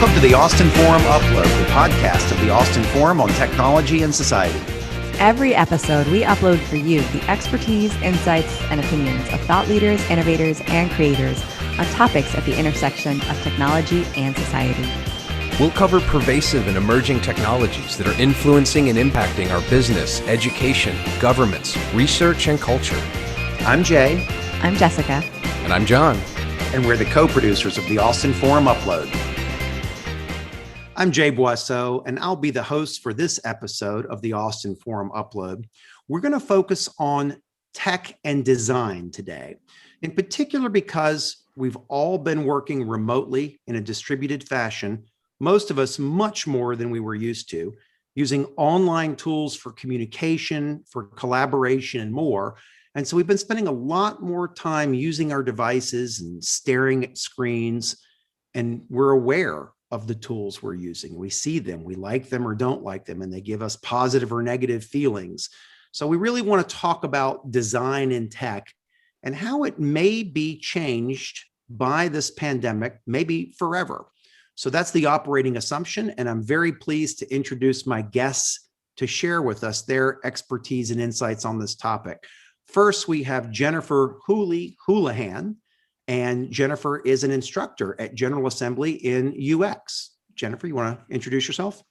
Welcome to the Austin Forum Upload, the podcast of the Austin Forum on Technology and Society. Every episode, we upload for you the expertise, insights, and opinions of thought leaders, innovators, and creators on topics at the intersection of technology and society. We'll cover pervasive and emerging technologies that are influencing and impacting our business, education, governments, research, and culture. I'm Jay. I'm Jessica. And I'm John. And we're the co-producers of the Austin Forum Upload. I'm Jay Boisseau, and I'll be the host for this episode of the Austin Forum Upload. We're going to focus on tech and design today, in particular because we've all been working remotely in a distributed fashion, most of us much more than we were used to, using online tools for communication, for collaboration, and more. And so we've been spending a lot more time using our devices and staring at screens, and we're aware of the tools we're using. We see them, we like them or don't like them, and they give us positive or negative feelings. So we really want to talk about design in tech and how it may be changed by this pandemic, maybe forever. So that's the operating assumption, and I'm very pleased to introduce my guests to share with us their expertise and insights on this topic. First, we have Jennifer Houlihan, and Jennifer is an instructor at General Assembly in UX. Jennifer, you want to introduce yourself?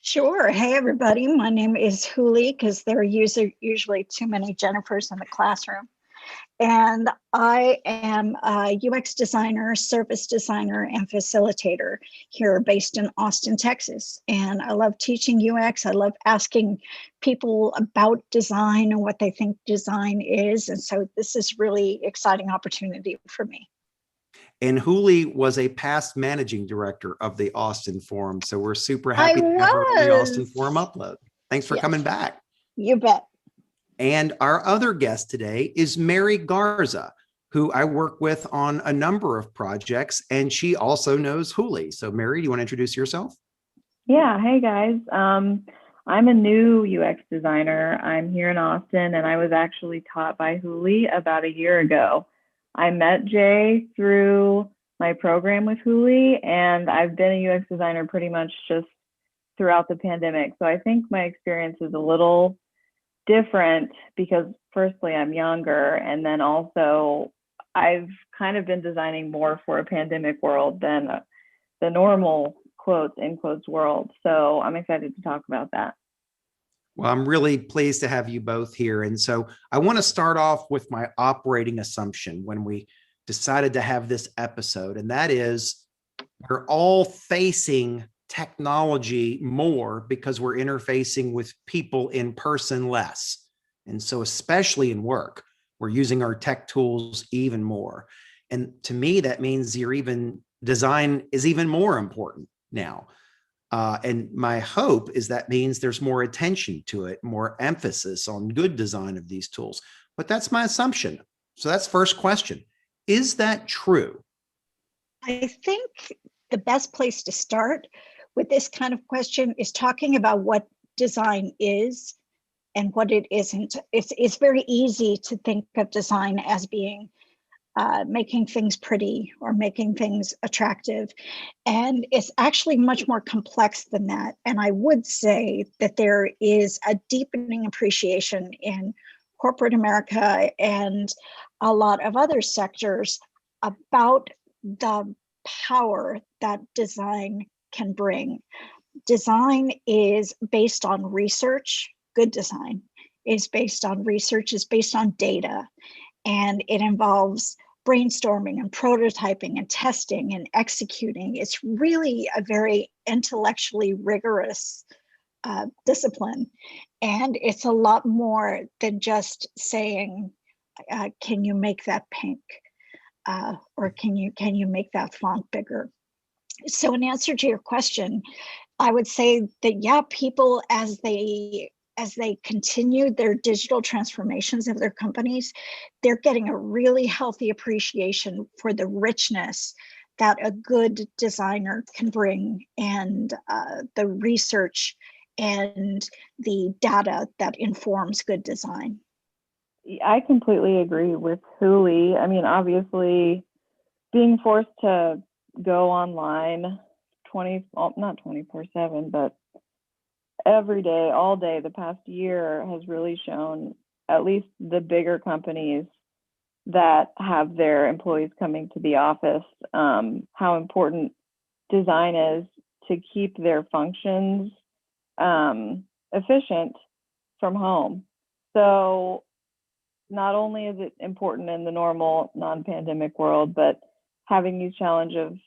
Sure. Hey, everybody. My name is Huli because there are usually too many Jennifers in the classroom. And I am a UX designer, service designer, and facilitator here based in Austin, Texas. And I love teaching UX. I love asking people about design and what they think design is. And so this is really exciting opportunity for me. And Huli was a past managing director of the Austin Forum. So we're super happy to have her on the Austin Forum Upload. Thanks for coming back. You bet. And our other guest today is Mary Garza, who I work with on a number of projects, and she also knows Huli. So Mary, do you want to introduce yourself? Yeah, hey guys. I'm a new UX designer. I'm here in Austin, and I was actually taught by Huli about a year ago. I met Jay through my program with Huli, and I've been a UX designer pretty much just throughout the pandemic. So I think my experience is a little different because firstly, I'm younger, and then also I've kind of been designing more for a pandemic world than the normal quotes in quotes world. So I'm excited to talk about that. Well, I'm really pleased to have you both here. And so I want to start off with my operating assumption when we decided to have this episode, and that is we're all facing technology more because we're interfacing with people in person less. And so especially in work, we're using our tech tools even more. And to me, that means design is even more important now. And my hope is that means there's more attention to it, more emphasis on good design of these tools. But that's my assumption. So that's first question. Is that true? I think the best place to start with this kind of question is talking about what design is and what it isn't. It's very easy to think of design as being making things pretty or making things attractive. And it's actually much more complex than that. And I would say that there is a deepening appreciation in corporate America and a lot of other sectors about the power that design can bring. Design is based on research. Good design is based on research, is based on data, and it involves brainstorming and prototyping and testing and executing. It's really a very intellectually rigorous discipline, and it's a lot more than just saying, can you make that pink? Or can you make that font bigger? So in answer to your question, I would say that, yeah, people, as they continue their digital transformations of their companies, they're getting a really healthy appreciation for the richness that a good designer can bring, and the research and the data that informs good design. I completely agree with Huli. I mean, obviously, being forced to go online not 24/7, but every day, all day, the past year has really shown, at least the bigger companies that have their employees coming to the office, how important design is to keep their functions efficient from home. So not only is it important in the normal non-pandemic world, but having these challenge of,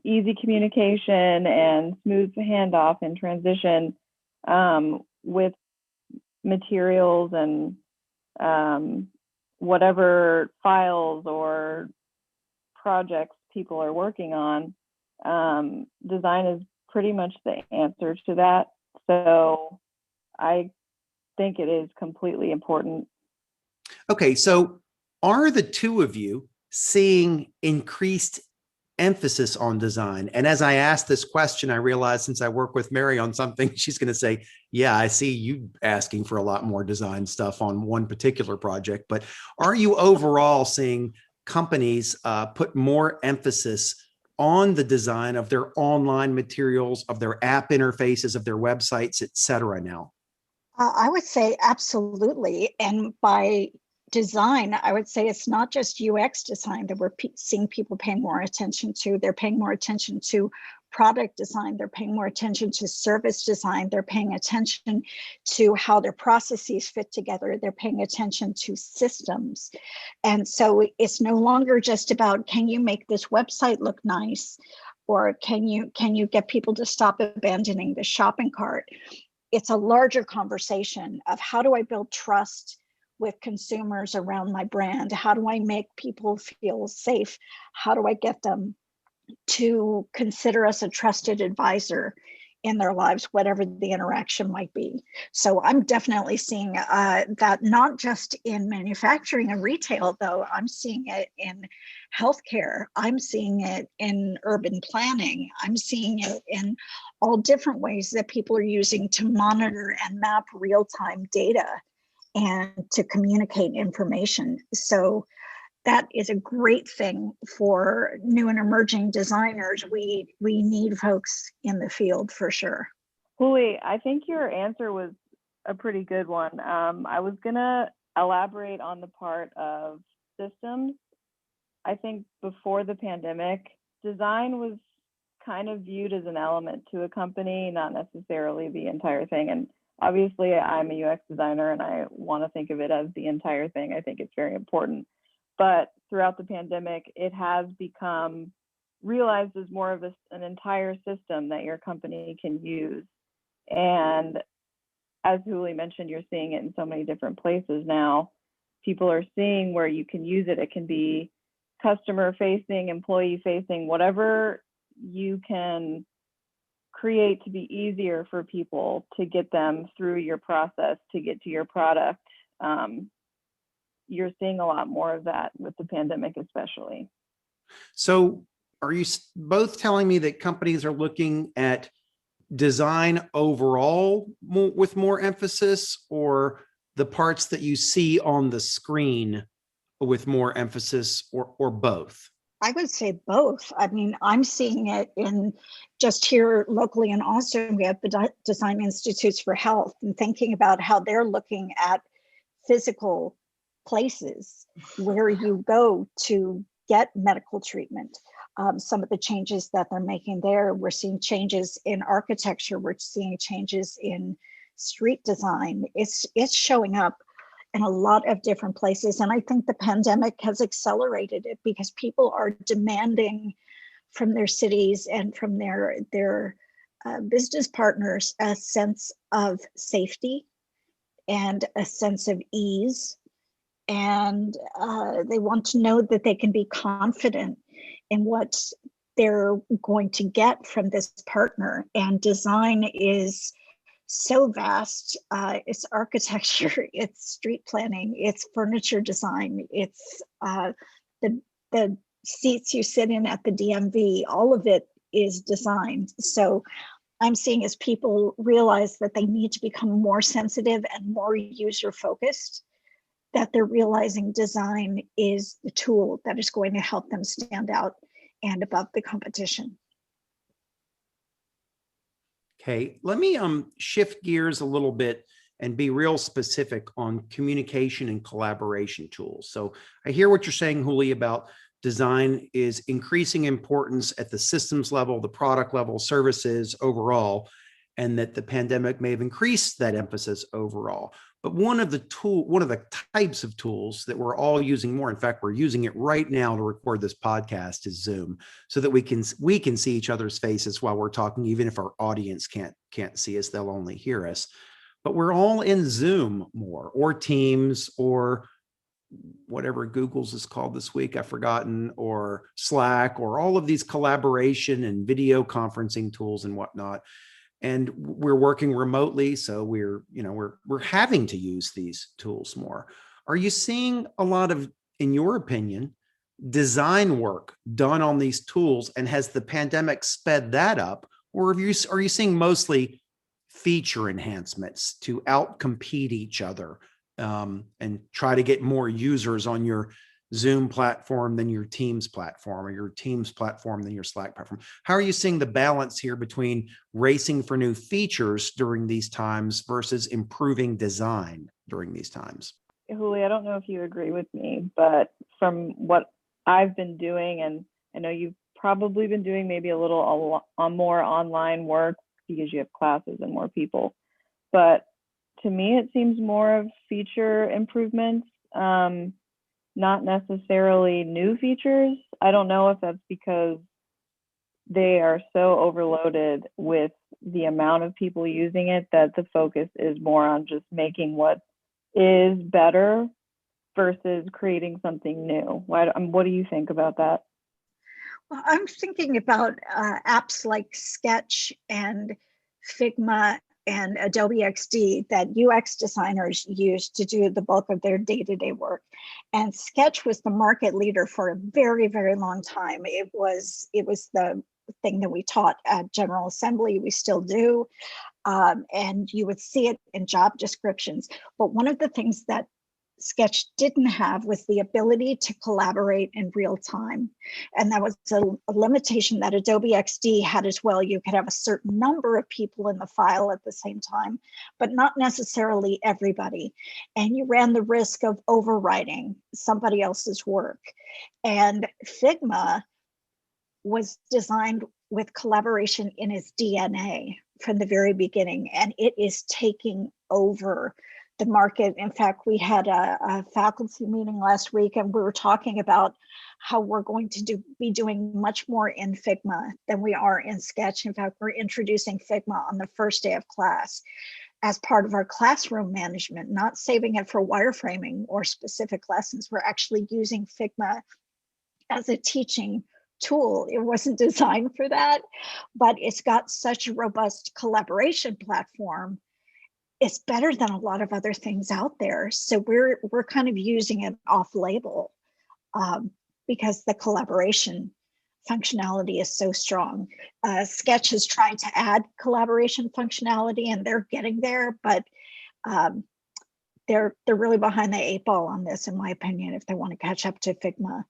easy communication and smooth handoff and transition with materials and whatever files or projects people are working on. Design is pretty much the answer to that. So I think it is completely important. Okay, so are the two of you seeing increased emphasis on design? And as I asked this question, I realized since I work with Mary on something, she's going to say, yeah, I see you asking for a lot more design stuff on one particular project. But are you overall seeing companies put more emphasis on the design of their online materials, of their app interfaces, of their websites, et cetera now? I would say absolutely. And by design, I would say it's not just UX design that we're seeing people paying more attention to. They're paying more attention to product design. They're paying more attention to service design. They're paying attention to how their processes fit together. They're paying attention to systems. And so it's no longer just about, can you make this website look nice? Or can you get people to stop abandoning the shopping cart? It's a larger conversation of, how do I build trust with consumers around my brand? How do I make people feel safe? How do I get them to consider us a trusted advisor in their lives, whatever the interaction might be? So I'm definitely seeing that, not just in manufacturing and retail, though. I'm seeing it in healthcare. I'm seeing it in urban planning. I'm seeing it in all different ways that people are using to monitor and map real-time data and to communicate information. So that is a great thing for new and emerging designers. We need folks in the field for sure. Huli, I think your answer was a pretty good one. I was gonna elaborate on the part of systems. I think before the pandemic, design was kind of viewed as an element to a company, not necessarily the entire thing. And obviously I'm a UX designer and I want to think of it as the entire thing. I think it's very important. But throughout the pandemic, it has become realized as more of an entire system that your company can use. And as Huli mentioned, you're seeing it in so many different places now. People are seeing where you can use it. It can be customer facing, employee facing, whatever you can create to be easier for people to get them through your process to get to your product. You're seeing a lot more of that with the pandemic, especially. So are you both telling me that companies are looking at design overall with more emphasis, or the parts that you see on the screen with more emphasis, or both? I would say both. I mean, I'm seeing it in just here locally in Austin. We have the Design Institutes for Health, and thinking about how they're looking at physical places where you go to get medical treatment. Some of the changes that they're making there, we're seeing changes in architecture. We're seeing changes in street design. It's showing up in a lot of different places. And I think the pandemic has accelerated it because people are demanding from their cities and from their business partners a sense of safety and a sense of ease. And they want to know that they can be confident in what they're going to get from this partner. And design is so vast. It's architecture, it's street planning, it's furniture design, it's the seats you sit in at the DMV, all of it is designed. So I'm seeing as people realize that they need to become more sensitive and more user focused, that they're realizing design is the tool that is going to help them stand out and above the competition. Okay, let me shift gears a little bit and be real specific on communication and collaboration tools. So I hear what you're saying, Huli, about design is increasing importance at the systems level, the product level, services overall, and that the pandemic may have increased that emphasis overall. But one of the types of tools that we're all using more, in fact, we're using it right now to record this podcast, is Zoom, so that we can see each other's faces while we're talking, even if our audience can't see us, they'll only hear us. But we're all in Zoom more, or Teams, or whatever Google's is called this week, I've forgotten, or Slack, or all of these collaboration and video conferencing tools and whatnot. And we're working remotely, so we're having to use these tools more. Are you seeing a lot of, in your opinion, design work done on these tools, and has the pandemic sped that up, or are you seeing mostly feature enhancements to outcompete each other and try to get more users on your Zoom platform than your Teams platform, or your Teams platform than your Slack platform? How are you seeing the balance here between racing for new features during these times versus improving design during these times? Julie, I don't know if you agree with me, but from what I've been doing, and I know you've probably been doing maybe a little more online work because you have classes and more people, but to me, it seems more of feature improvements. Not necessarily new features. I don't know if that's because they are so overloaded with the amount of people using it that the focus is more on just making what is better versus creating something new. What do you think about that? Well, I'm thinking about apps like Sketch and Figma and Adobe XD that UX designers use to do the bulk of their day-to-day work. And Sketch was the market leader for a very, very long time. It was the thing that we taught at General Assembly. We still do. And you would see it in job descriptions. But one of the things that Sketch didn't have was the ability to collaborate in real time. And that was a limitation that Adobe XD had as well. You could have a certain number of people in the file at the same time, but not necessarily everybody. And you ran the risk of overwriting somebody else's work. And Figma was designed with collaboration in its DNA from the very beginning, and it is taking over the market. In fact, we had a faculty meeting last week, and we were talking about how we're going to be doing much more in Figma than we are in Sketch. In fact, we're introducing Figma on the first day of class as part of our classroom management, not saving it for wireframing or specific lessons. We're actually using Figma as a teaching tool. It wasn't designed for that, but it's got such a robust collaboration platform. It's better than a lot of other things out there. So we're kind of using it off label because the collaboration functionality is so strong. Sketch is trying to add collaboration functionality, and they're getting there, but they're really behind the 8 ball on this, in my opinion, if they want to catch up to Figma.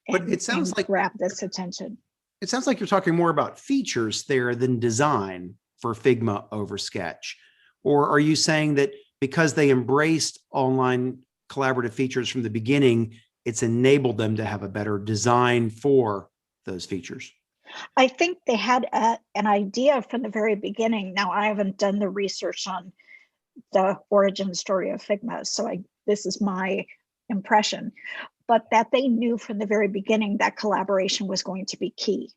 But it sounds like grab this attention. It sounds like you're talking more about features there than design for Figma over Sketch. Or are you saying that because they embraced online collaborative features from the beginning, it's enabled them to have a better design for those features? I think they had an idea from the very beginning. Now, I haven't done the research on the origin story of Figma, so this is my impression, but that they knew from the very beginning that collaboration was going to be key.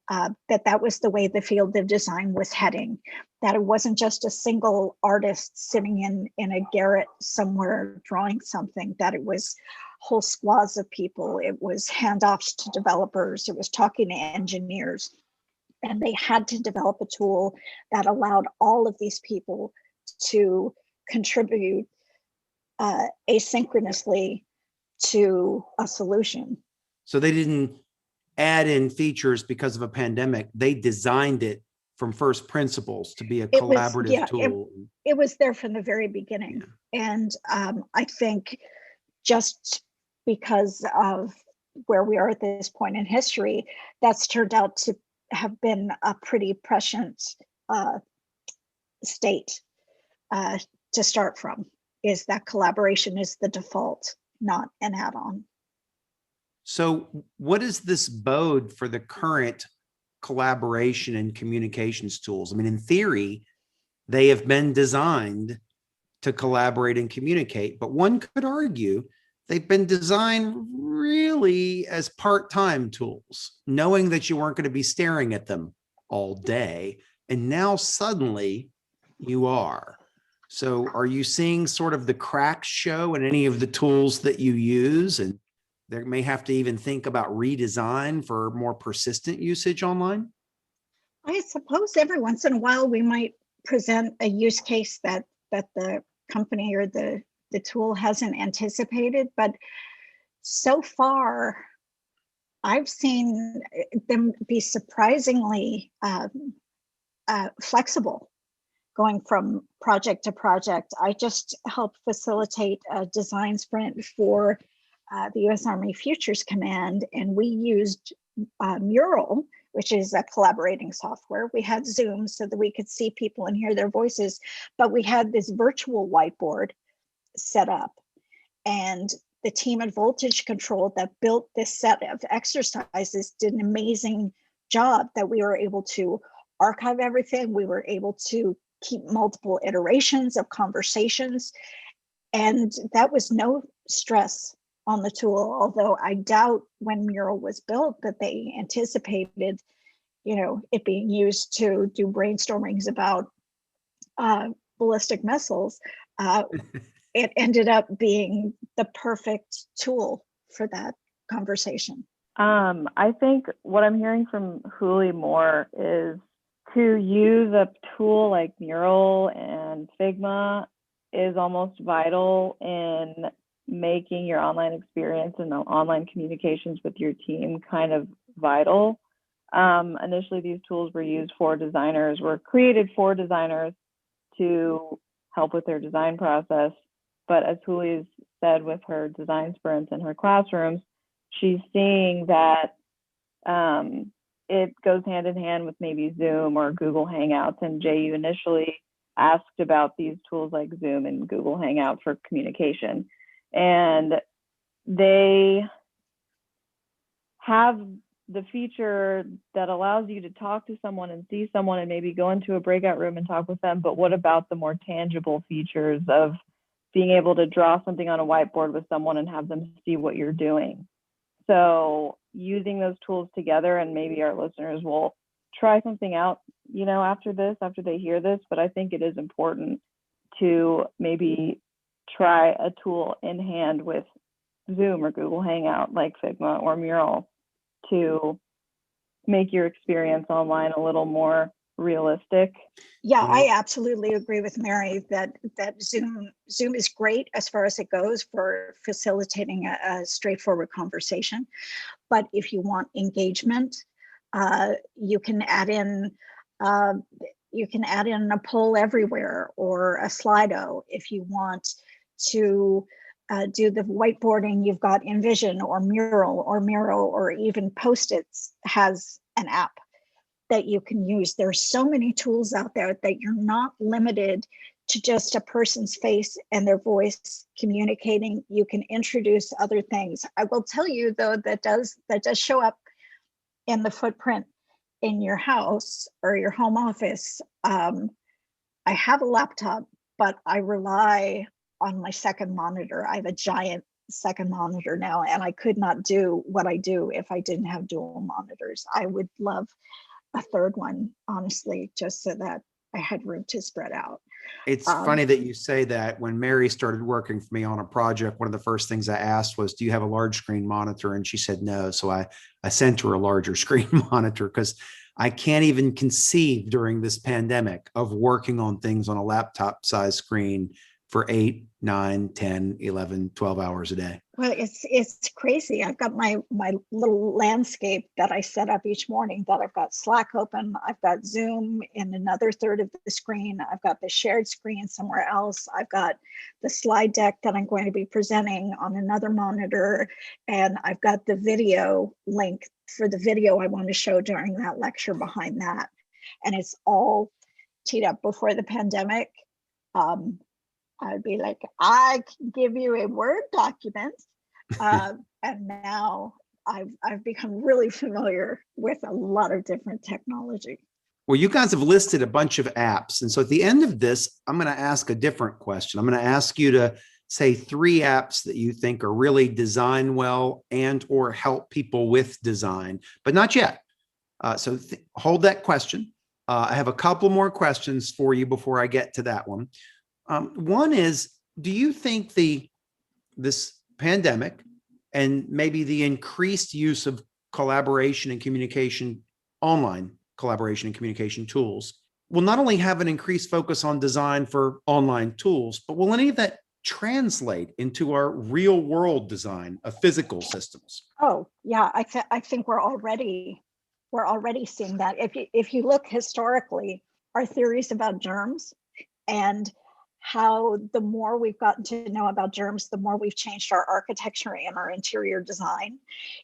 That was the way the field of design was heading, that it wasn't just a single artist sitting in a garret somewhere drawing something, that it was whole squads of people. It was handoffs to developers. It was talking to engineers. And they had to develop a tool that allowed all of these people to contribute asynchronously to a solution. So they didn't add in features because of a pandemic. They designed it from first principles to be a collaborative tool. It was there from the very beginning. Yeah. And I think just because of where we are at this point in history, that's turned out to have been a pretty prescient state to start from, is that collaboration is the default, not an add-on. So what is this bode for the current collaboration and communications tools? I mean, in theory, they have been designed to collaborate and communicate, but one could argue they've been designed really as part-time tools, knowing that you weren't going to be staring at them all day. And now suddenly you are. So are you seeing sort of the cracks show in any of the tools that you use? And there may have to even think about redesign for more persistent usage online? I suppose every once in a while we might present a use case that the company or the tool hasn't anticipated, but so far I've seen them be surprisingly flexible going from project to project. I just helped facilitate a design sprint for the U.S. Army Futures Command, and we used Mural, which is a collaborating software. We had Zoom so that we could see people and hear their voices, but we had this virtual whiteboard set up, and the team at Voltage Control that built this set of exercises did an amazing job that we were able to archive everything. We were able to keep multiple iterations of conversations, and that was no stress on the tool, although I doubt when Mural was built that they anticipated, it being used to do brainstormings about ballistic missiles. It ended up being the perfect tool for that conversation. I think what I'm hearing from Huli more is to use a tool like Mural and Figma is almost vital in making your online experience and the online communications with your team kind of vital. Initially, these tools were created for designers to help with their design process. But as Huli said with her design sprints in her classrooms, she's seeing that it goes hand in hand with maybe Zoom or Google Hangouts. And Jay, you initially asked about these tools like Zoom and Google Hangout for communication. And they have the feature that allows you to talk to someone and see someone and maybe go into a breakout room and talk with them. But what about the more tangible features of being able to draw something on a whiteboard with someone and have them see what you're doing? So using those tools together, and maybe our listeners will try something out, after they hear this, but I think it is important to maybe try a tool in hand with Zoom or Google Hangout like Figma or Mural to make your experience online a little more realistic. Yeah, I absolutely agree with Mary that Zoom is great as far as it goes for facilitating a straightforward conversation. But if you want engagement, you can add in a poll everywhere or a Slido. If you want to do the whiteboarding, you've got InVision or Mural or Miro, or even Post-its has an app that you can use. There's so many tools out there that you're not limited to just a person's face and their voice communicating. You can introduce other things. I will tell you though, that does show up in the footprint in your house or your home office. I have a laptop, but I rely on my second monitor. I have a giant second monitor now, and I could not do what I do if I didn't have dual monitors. I would love a third one, honestly, just so that I had room to spread out. It's funny that you say that. When Mary started working for me on a project, one of the first things I asked was, do you have a large screen monitor? And she said no. So I sent her a larger screen monitor, because I can't even conceive during this pandemic of working on things on a laptop size screen for 8, 9, 10, 11, 12 hours a day. Well, it's crazy. I've got my little landscape that I set up each morning, that I've got Slack open, I've got Zoom in another third of the screen, I've got the shared screen somewhere else, I've got the slide deck that I'm going to be presenting on another monitor, and I've got the video link for the video I want to show during that lecture behind that. And it's all teed up before the pandemic, I'd be like, I can give you a Word document. And now I've become really familiar with a lot of different technology. Well, you guys have listed a bunch of apps. And so at the end of this, I'm going to ask a different question. I'm going to ask you to say 3 apps that you think are really designed well and or help people with design, but not yet. So hold that question. I have a couple more questions for you before I get to that one. One is, do you think this pandemic and maybe the increased use of collaboration and communication, online collaboration and communication tools, will not only have an increased focus on design for online tools, but will any of that translate into our real world design of physical systems? Oh yeah, I think we're already seeing that. If you look historically, our theories about germs and how the more we've gotten to know about germs, the more we've changed our architecture and our interior design,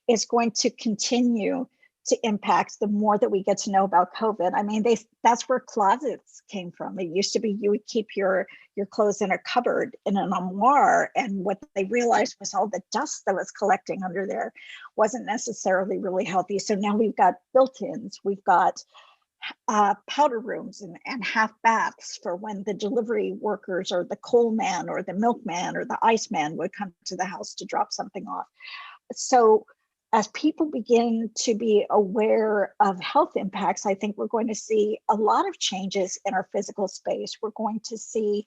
is going to continue to impact the more that we get to know about COVID. I mean, that's where closets came from. It used to be you would keep your clothes in a cupboard in an armoire, and what they realized was all the dust that was collecting under there wasn't necessarily really healthy. So now we've got built-ins, we've got powder rooms and half baths for when the delivery workers or the coal man or the milkman or the iceman would come to the house to drop something off. So as people begin to be aware of health impacts, I think we're going to see a lot of changes in our physical space. We're going to see,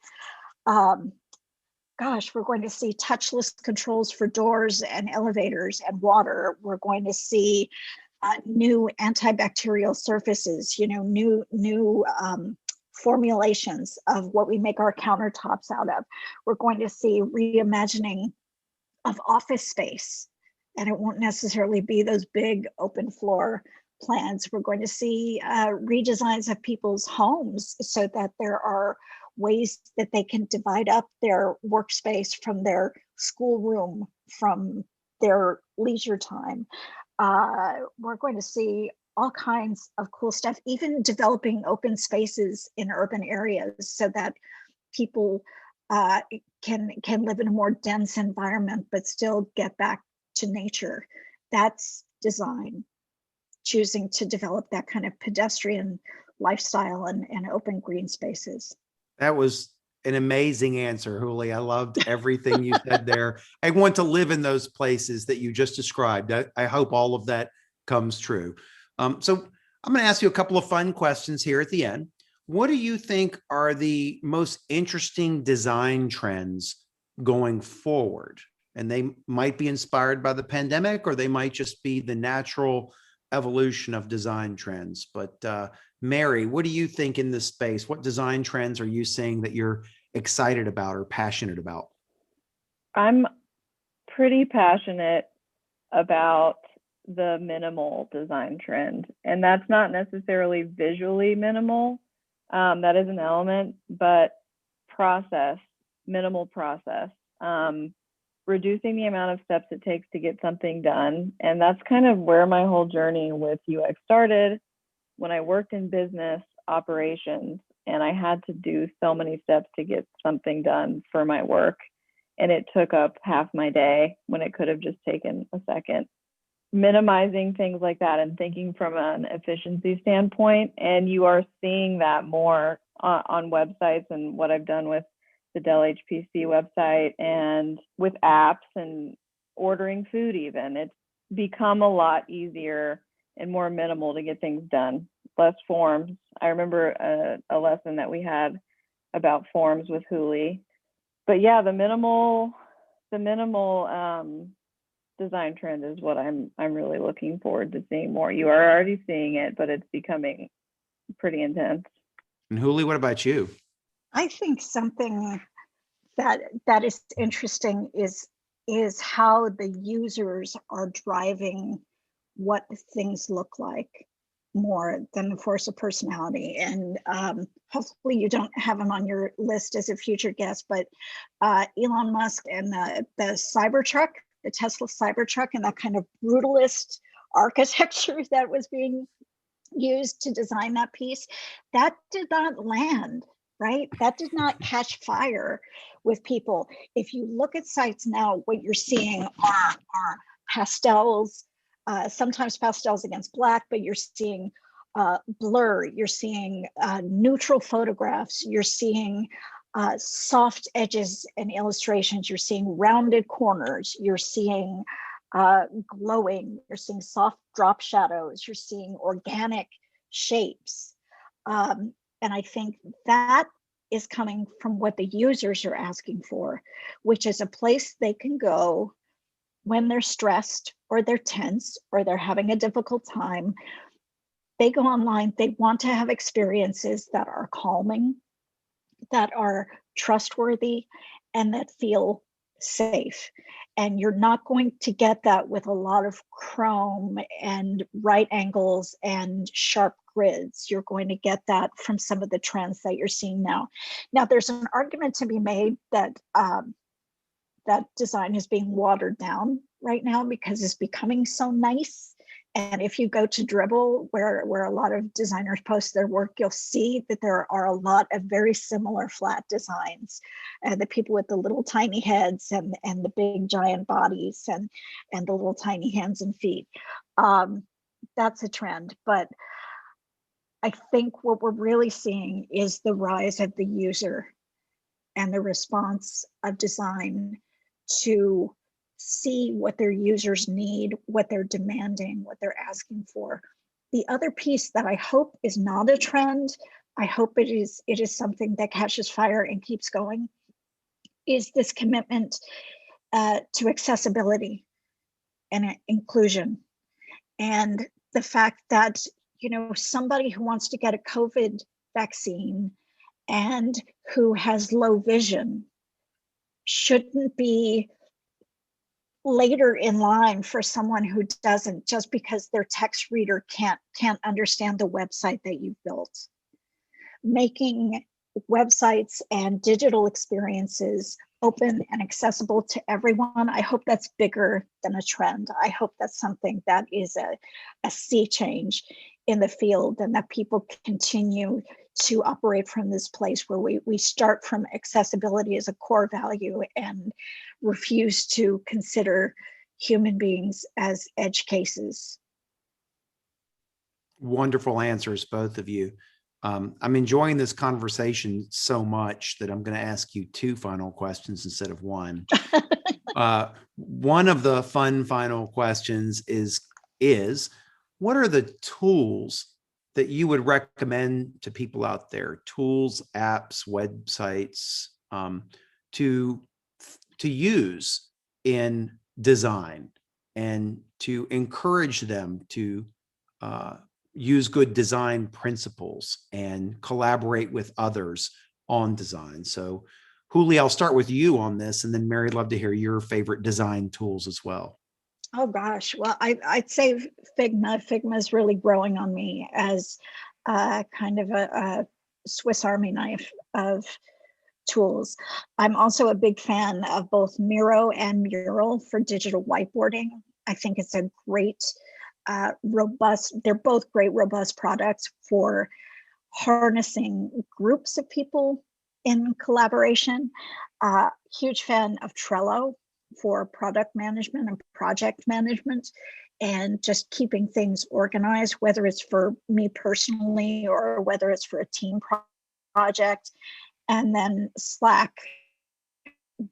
we're going to see touchless controls for doors and elevators and water. We're going to see new antibacterial surfaces, new formulations of what we make our countertops out of. We're going to see reimagining of office space, and it won't necessarily be those big open floor plans. We're going to see redesigns of people's homes so that there are ways that they can divide up their workspace from their schoolroom, from their leisure time. We're going to see all kinds of cool stuff, even developing open spaces in urban areas so that people can live in a more dense environment, but still get back to nature. That's design, choosing to develop that kind of pedestrian lifestyle and open green spaces. That was an amazing answer, Julie. I loved everything you said there. I want to live in those places that you just described. I hope all of that comes true. So I'm going to ask you a couple of fun questions here at the end. What do you think are the most interesting design trends going forward? And they might be inspired by the pandemic, or they might just be the natural evolution of design trends. But Mary, what do you think in this space? What design trends are you seeing that you're excited about or passionate about? I'm pretty passionate about the minimal design trend, and that's not necessarily visually minimal. That is an element, but minimal process, reducing the amount of steps it takes to get something done. And that's kind of where my whole journey with UX started, when I worked in business operations and I had to do so many steps to get something done for my work. And it took up half my day when it could have just taken a second. Minimizing things like that and thinking from an efficiency standpoint. And you are seeing that more on websites, and what I've done with the Dell HPC website and with apps and ordering food even. It's become a lot easier and more minimal to get things done. Less forms. I remember a lesson that we had about forms with Julie. But yeah, the minimal design trend is what I'm really looking forward to seeing more. You are already seeing it, but it's becoming pretty intense. And Julie, what about you? I think something that is interesting is how the users are driving what things look like more than the force of personality. And hopefully you don't have him on your list as a future guest, but Elon Musk and the Cybertruck, the Tesla Cybertruck, and that kind of brutalist architecture that was being used to design that piece, that did not land, right? That did not catch fire with people. If you look at sites now, what you're seeing are pastels, sometimes pastels against black, but you're seeing blur, you're seeing neutral photographs, you're seeing soft edges and illustrations, you're seeing rounded corners, you're seeing glowing, you're seeing soft drop shadows, you're seeing organic shapes. And I think that is coming from what the users are asking for, which is a place they can go when they're stressed or they're tense or they're having a difficult time. They go online, they want to have experiences that are calming, that are trustworthy, and that feel safe. And you're not going to get that with a lot of chrome and right angles and sharp grids. You're going to get that from some of the trends that you're seeing now. Now, there's an argument to be made that that design is being watered down right now because it's becoming so nice. And if you go to Dribbble, where a lot of designers post their work, you'll see that there are a lot of very similar flat designs. The people with the little tiny heads and the big giant bodies and the little tiny hands and feet. That's a trend. But I think what we're really seeing is the rise of the user and the response of design to see what their users need, what they're demanding, what they're asking for. The other piece that I hope is not a trend, I hope it is something that catches fire and keeps going, is this commitment to accessibility and inclusion. And the fact that, you know, somebody who wants to get a COVID vaccine and who has low vision shouldn't be later in line for someone who doesn't, just because their text reader can't understand the website that you've built. Making websites and digital experiences open and accessible to everyone, I hope that's bigger than a trend. I hope that's something that is a sea change in the field, and that people continue to operate from this place where we start from accessibility as a core value and refuse to consider human beings as edge cases. Wonderful answers, both of you. I'm enjoying this conversation so much that I'm going to ask you two final questions instead of one. One of the fun final questions is what are the tools that you would recommend to people out there, tools, apps, websites, to use in design and to encourage them to use good design principles and collaborate with others on design? So Huli, I'll start with you on this, and then Mary, I'd love to hear your favorite design tools as well. Oh gosh, well, I'd say Figma. Figma is really growing on me as kind of a Swiss Army knife of tools. I'm also a big fan of both Miro and Mural for digital whiteboarding. I think it's a great, robust, they're both great, robust products for harnessing groups of people in collaboration. Huge fan of Trello for product management and project management, and just keeping things organized, whether it's for me personally or whether it's for a team project. And then Slack,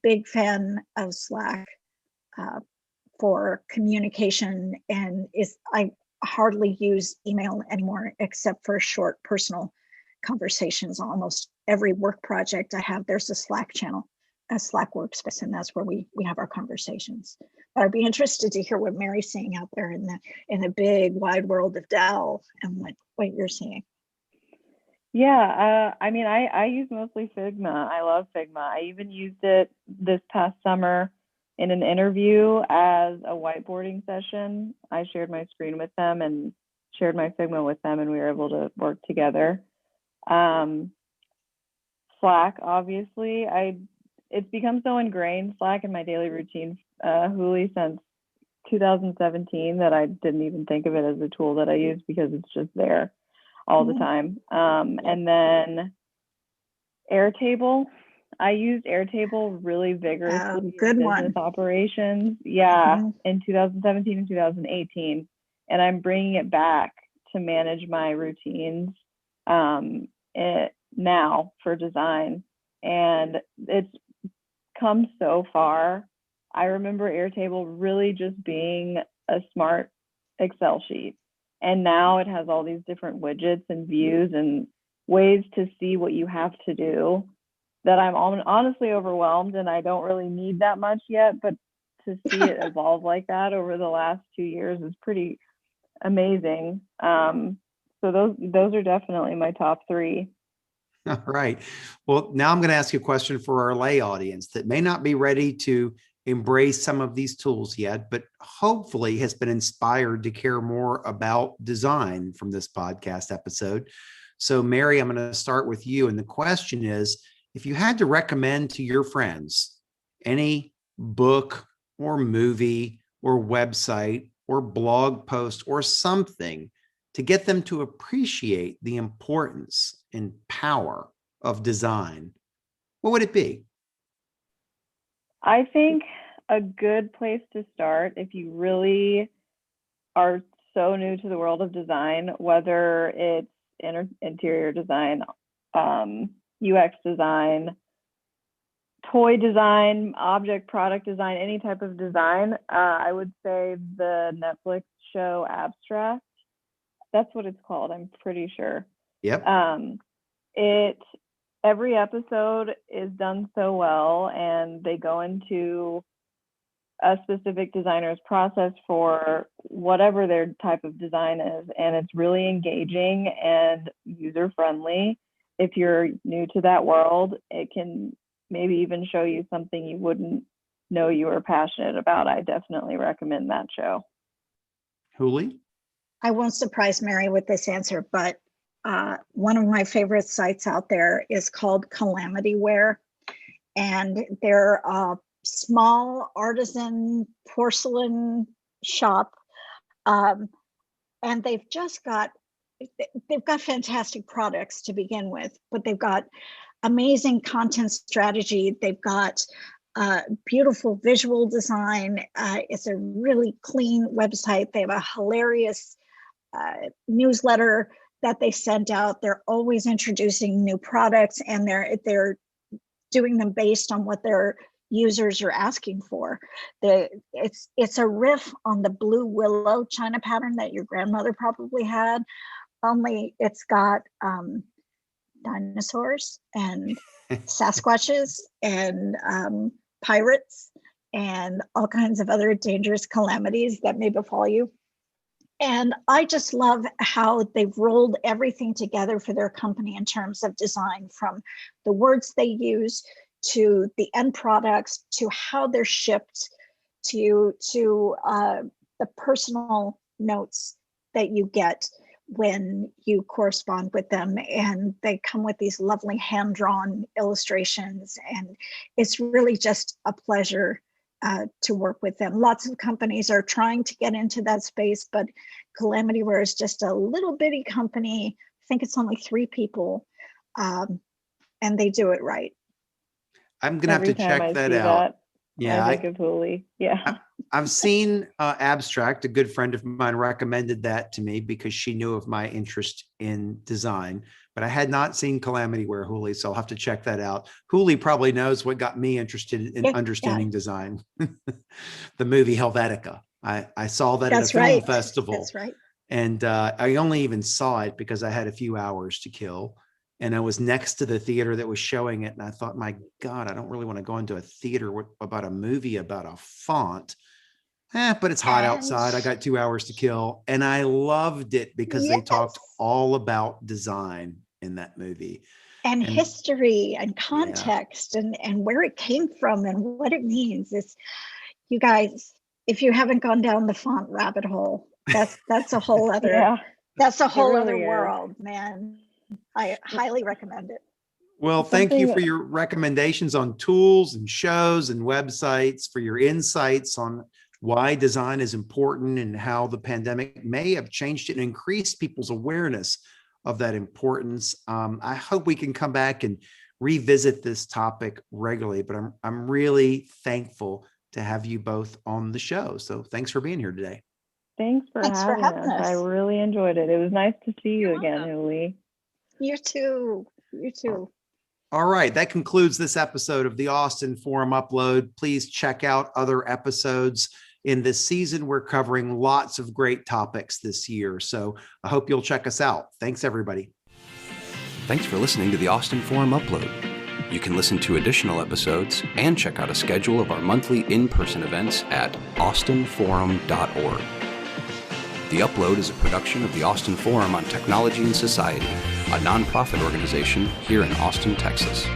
big fan of Slack for communication, and I hardly use email anymore except for short personal conversations. Almost every work project I have, there's a Slack channel, a Slack workspace, and that's where we have our conversations. But I'd be interested to hear what Mary's seeing out there in the big wide world of Dell and what you're seeing. Yeah, I mean, I use mostly Figma. I love Figma. I even used it this past summer in an interview as a whiteboarding session. I shared my screen with them and shared my Figma with them, and we were able to work together. Slack, obviously, it's become so ingrained, Slack, in my daily routine, Huli, since 2017 that I didn't even think of it as a tool that I use because it's just there all the time. And then Airtable. I used Airtable really vigorously good in one. business operations. In 2017 and 2018. And I'm bringing it back to manage my routines now for design. And it's come so far. I remember Airtable really just being a smart Excel sheet. And now it has all these different widgets and views and ways to see what you have to do that I'm honestly overwhelmed, and I don't really need that much yet. But to see it evolve like that over the last 2 years is pretty amazing. So those are definitely my top three. All right. Well, now I'm going to ask you a question for our lay audience that may not be ready to embrace some of these tools yet, but hopefully has been inspired to care more about design from this podcast episode. So, Mary, I'm going to start with you. And the question is, if you had to recommend to your friends any book or movie or website or blog post or something to get them to appreciate the importance and power of design, what would it be? I think a good place to start, if you really are so new to the world of design, whether it's interior design, UX design, toy design, object product design, any type of design, I would say the Netflix show Abstract. That's what it's called, I'm pretty sure. Yep. Every episode is done so well, and they go into a specific designer's process for whatever their type of design is, and it's really engaging and user-friendly. If you're new to that world, it can maybe even show you something you wouldn't know you were passionate about. I definitely recommend that show. Huli? I won't surprise Mary with this answer, but one of my favorite sites out there is called Calamity-Ware, and they're a small artisan porcelain shop, and they've got fantastic products to begin with, but they've got amazing content strategy. They've got beautiful visual design. It's a really clean website. They have a hilarious newsletter that they send out. They're always introducing new products, and they're doing them based on what their users are asking for. It's a riff on the blue willow China pattern that your grandmother probably had, only it's got dinosaurs and Sasquatches and pirates and all kinds of other dangerous calamities that may befall you. And I just love how they've rolled everything together for their company in terms of design, from the words they use to the end products, to how they're shipped, to the personal notes that you get when you correspond with them. And they come with these lovely hand-drawn illustrations. And it's really just a pleasure to work with them. Lots of companies are trying to get into that space, but Calamity-Ware is just a little bitty company. I think it's only 3 people, and they do it right. I'm going to have to check that out. Yeah, I think of Huli. Yeah. I've seen Abstract. A good friend of mine recommended that to me because she knew of my interest in design, but I had not seen Calamity-Ware, Huli, so I'll have to check that out. Huli probably knows what got me interested in understanding design. The movie Helvetica. I saw that at a film festival. That's right. And I only even saw it because I had a few hours to kill. And I was next to the theater that was showing it. And I thought, my God, I don't really want to go into a theater about a movie about a font. But it's hot outside. I got 2 hours to kill. And I loved it because they talked all about design in that movie. And history and context and where it came from and what it means. It's, you guys, if you haven't gone down the font rabbit hole, that's a whole other that's a whole other world, man. I highly recommend it. Well, thank you for your recommendations on tools and shows and websites, for your insights on why design is important and how the pandemic may have changed it and increased people's awareness of that importance. I hope we can come back and revisit this topic regularly, but I'm really thankful to have you both on the show. So thanks for being here today. Thanks for having us. I really enjoyed it. It was nice to see you again, Julie. You too. You too. All right. That concludes this episode of the Austin Forum Upload. Please check out other episodes in this season. We're covering lots of great topics this year. So I hope you'll check us out. Thanks, everybody. Thanks for listening to the Austin Forum Upload. You can listen to additional episodes and check out a schedule of our monthly in-person events at austinforum.org. The Upload is a production of the Austin Forum on Technology and Society, a nonprofit organization here in Austin, Texas.